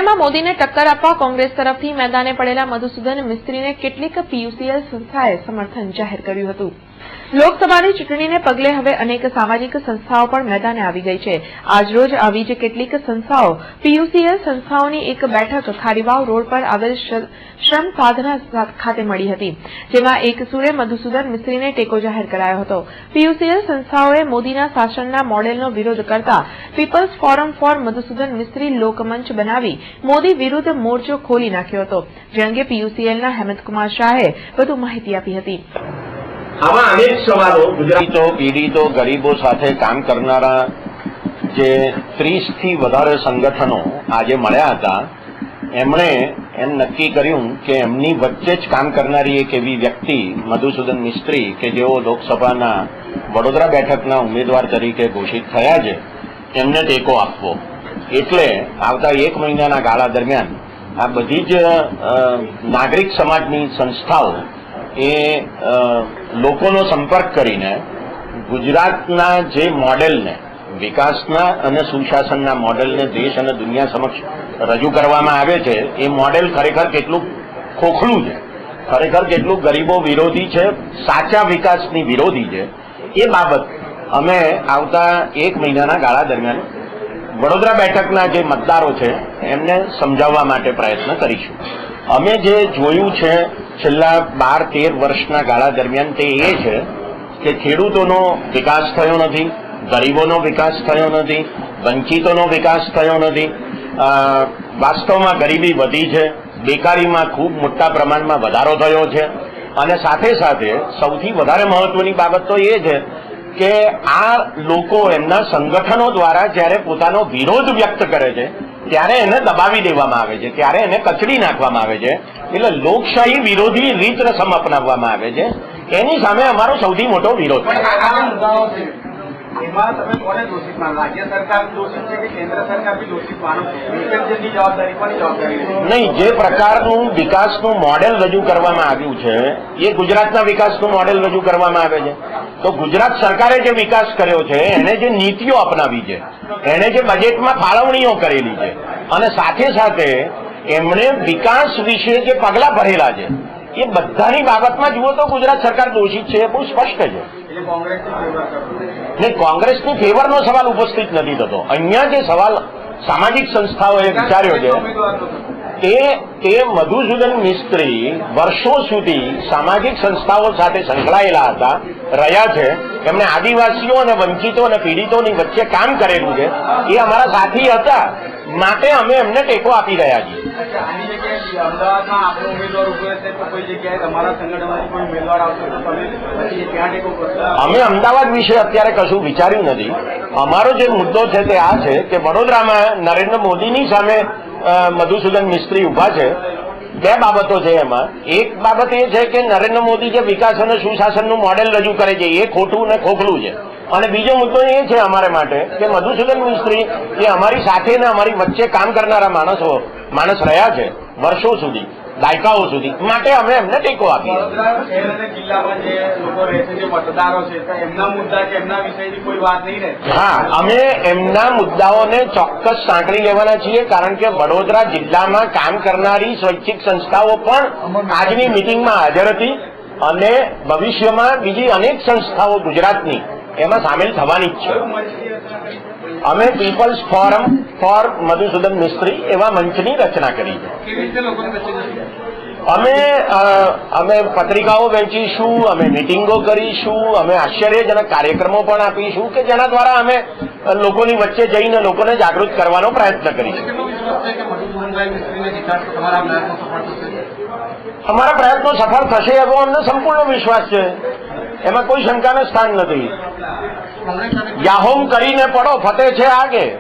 ચૂંટણીમાં મોદીને ટક્કર આપવા કોંગ્રેસ તરફથી મેદાને પડેલા મધુસૂદન મિસ્ત્રીને કેટલીક પીયુસીએલ સંસ્થાએ સમર્થન જાહેર કર્યું હતું। લોકસભાની ચૂંટણીને પગલે હવે અનેક સામાજિક સંસ્થાઓ પણ મેદાને આવી ગઈ છે। આજરોજ આવી જ કેટલીક સંસ્થાઓ પીયુસીએલ સંસ્થાઓની એક બેઠક ખારીવાવ રોડ પર આવેલ શ્રમ સાધના ખાતે મળી હતી, જેમાં એક સુરે મધુસૂદન મિસ્ત્રીને ટેકો જાહેર કરાયો હતો। પીયુસીએલ સંસ્થાઓએ મોદીના શાસનના મોડેલનો વિરોધ કરતા people's forum four Madhusudan Mistry Lokmanch બનાવી મોદી વિરુદ્ધ મોરચો ખોલી નાખ્યો હતો, જે અંગે પીયુસીએલના હેમંતકુમાર શાહે વધુ માહિતી આપી હતી। આવા અનેક સવાલો ગુજરાતીઓ પીડિતો ગરીબો સાથે કામ કરનારા જે 30 થી વધારે સંગઠનો આજે મળ્યા હતા, એમણે એમ નક્કી કર્યું કે એમની વચ્ચે જ કામ કરનારી એક એવી વ્યક્તિ મધુસૂદન મિસ્ત્રી કે જેઓ લોકસભાના વડોદરા બેઠકના ઉમેદવાર તરીકે ઘોષિત થયા છે, એમને ટેકો આપવો। એટલે આવતા 1 મહિનાના ગાળા દરમિયાન આ બધી જ નાગરિક સમાજની સંસ્થાઓ એ લોકોનો સંપર્ક કરીને ગુજરાતના જે મોડેલને વિકાસના અને સુશાસનના મોડેલને દેશ અને દુનિયા સમક્ષ રજૂ કરવામાં આવે છે, એ મોડેલ ખરેખર કેટલું ખોખલું છે, ખરેખર કેટલું ગરીબો વિરોધી છે, સાચા વિકાસની વિરોધી છે, એ બાબત અમે આવતા 1 મહિનાના ગાળા દરમિયાન વડોદરા બેઠકના જે મતદારો છે એમને સમજાવવા માટે પ્રયત્ન કરીશું। અમે જે જોયું છે છેલ્લા 12-13 વર્ષના ગાળા દરમિયાન તે એ છે કે ખેડૂતોનો વિકાસ થયો નથી, ગરીબોનો વિકાસ થયો નથી, વંચિતોનો વિકાસ થયો નથી। વાસ્તવમાં ગરીબી વધી છે, બેકારીમાં ખૂબ મોટા પ્રમાણમાં વધારો થયો છે, અને સાથે સાથે સૌથી વધારે મહત્વની બાબત તો એ છે કે આ લોકો એમના સંગઠનો દ્વારા જ્યારે પોતાનો વિરોધ વ્યક્ત કરે છે ત્યારે એને દબાવી દેવામાં આવે છે, ત્યારે એને કચડી નાખવામાં આવે છે। એટલે લોકશાહી વિરોધી રીત રસમ અપનાવવામાં આવે છે, એની સામે અમારો સૌથી મોટો વિરોધ છે। નહીં, જે પ્રકારનું વિકાસનું મોડેલ રજૂ કરવામાં આવ્યું છે એ ગુજરાતના વિકાસનું મોડેલ રજૂ કરવામાં આવે છે। તો ગુજરાત સરકારે જે વિકાસ કર્યો છે, એને જે નીતિઓ અપનાવી છે, એને જે બજેટમાં ફાળવણીઓ કરેલી છે, અને સાથે સાથે એમણે વિકાસ વિશે જે પગલાં ભરેલા છે, એ બધાની બાબતમાં જુઓ તો ગુજરાત સરકાર દોષિત છે, એ બહુ સ્પષ્ટ છે। નહીં, કોંગ્રેસની ફેવરનો સવાલ ઉપસ્થિત નથી થતો। અહીંયા જે સવાલ સામાજિક સંસ્થાઓએ વિચાર્યો છે તે મધુસૂદન મિસ્ત્રી વર્ષો સુધી સામાજિક સંસ્થાઓ સાથે સંકળાયેલા હતા, રહ્યા છે, એમણે આદિવાસીઓ અને વંચિતો અને પીડિતોની વચ્ચે કામ કરેલું છે, એ અમારા સાથી હતા, માટે અમે એમને ટેકો આપી રહ્યા છીએ। અમે અમદાવાદ વિશે અત્યારે કશું વિચાર્યું નથી। અમારો જે મુદ્દો છે તે આ છે કે વડોદરામાં નરેન્દ્ર મોદીની સામે મધુસૂદન મિસ્ત્રી ઉભા છે। બે બાબતો છે એમાં। એક બાબત એ છે કે નરેન્દ્ર મોદી જે વિકાસ અને સુશાસનનું મોડેલ રજૂ કરે છે એ ખોટું ને ખોખલું છે, અને બીજો મુદ્દો એ છે અમારે માટે કે મધુસૂદન મિસ્ત્રી એ અમારી સાથે ને અમારી વચ્ચે કામ કરનારા માણસ રહ્યા છે વર્ષો સુધી, દાયકાઓ સુધી, માટે અમે એમને ટેકો આપીએ। હા, અમે એમના મુદ્દાઓને ચોક્કસ સાંકળી લેવાના છીએ, કારણ કે વડોદરા જિલ્લામાં કામ કરનારી સ્વૈચ્છિક સંસ્થાઓ પણ આજની મિટિંગમાં હાજર હતી, અને ભવિષ્યમાં બીજી અનેક સંસ્થાઓ ગુજરાતની એમાં સામેલ થવાની જ છે। અમે people's forum four Madhusudan Mistry એવા મંચની રચના કરી છે। અમે પત્રિકાઓ વેચીશું, અમે મિટિંગો કરીશું, અમે આશ્ચર્યજનક કાર્યક્રમો પણ આપીશું કે જેના દ્વારા અમે લોકોની વચ્ચે જઈને લોકોને જાગૃત કરવાનો પ્રયત્ન કરીશું। અમારા પ્રયત્નો સફળ થશે એવો અમને સંપૂર્ણ વિશ્વાસ છે, એમાં કોઈ શંકાનું સ્થાન નથી। યાહોમ કરીને પડો, ફતે છે આગે।